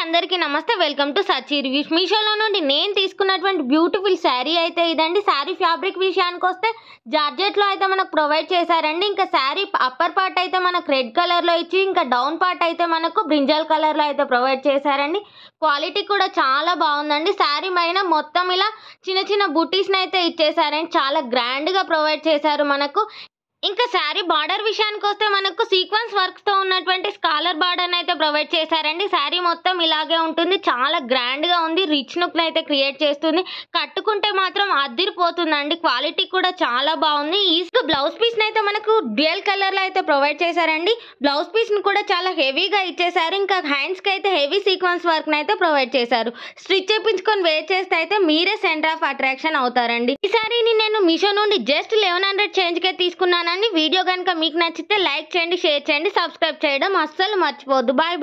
అందరికీ నమస్తే. Welcome to Sachi reviews. మీషోలో నుండి నేను తీసుకున్నటువంటి బ్యూటిఫుల్ శారీ అయితే ఇదండి. శారీ ఫ్యాబ్రిక్ విషయానికి వస్తే జార్జెట్లో అయితే మనకు ప్రొవైడ్ చేశారండి. ఇంకా శారీ అప్పర్ పార్ట్ అయితే మనకు రెడ్ కలర్లో ఇచ్చి, ఇంకా డౌన్ పార్ట్ అయితే మనకు బ్రింజల్ కలర్లో అయితే ప్రొవైడ్ చేశారండి. క్వాలిటీ కూడా చాలా బాగుందండి. శారీ పైన మొత్తం ఇలా చిన్న చిన్న బుటీస్ని అయితే ఇచ్చేసారండి. చాలా గ్రాండ్గా ప్రొవైడ్ చేశారు మనకు. ఇంకా శారీ బార్డర్ విషయానికి వస్తే మనకు సీక్వెన్స్ వర్క్స్తో ఉన్నటువంటి స్కాలర్ బార్డర్ అయితే ప్రొవైడ్ చేశారండి. శారీ మొత్తం ఇలాగే ఉంటుంది. చాలా గ్రాండ్గా ఉంది. రిచ్ లుక్ అయితే క్రియేట్ చేస్తుంది. కట్టుకుంటే మాత్రం అదిరిపోతుందండి. క్వాలిటీ కూడా చాలా బాగుంది. ఈ బ్లౌజ్ పీస్ అయితే మనకు డ్యూయల్ కలర్లో అయితే ప్రొవైడ్ చేశారండి. బ్లౌజ్ పీస్ని కూడా చాలా హెవీగా ఇచ్చేసారు. ఇంకా హ్యాండ్స్కి అయితే హెవీ సీక్వెన్స్ వర్క్ని అయితే ప్రొవైడ్ చేశారు. స్టిచ్ చేయించుకొని వేర్ చేస్తే అయితే మీరే సెంటర్ ఆఫ్ అట్రాక్షన్ అవుతారండి. ఈ శారీని నేను మీషో నుండి జస్ట్ 1100 చేంజ్కే తీసుకున్నాను. వీడియో కనుక మీకు నచ్చితే లైక్ చేయండి, షేర్ చేయండి, సబ్స్క్రైబ్ చేయడం అస్సలు మర్చిపోవద్దు. Bye bye.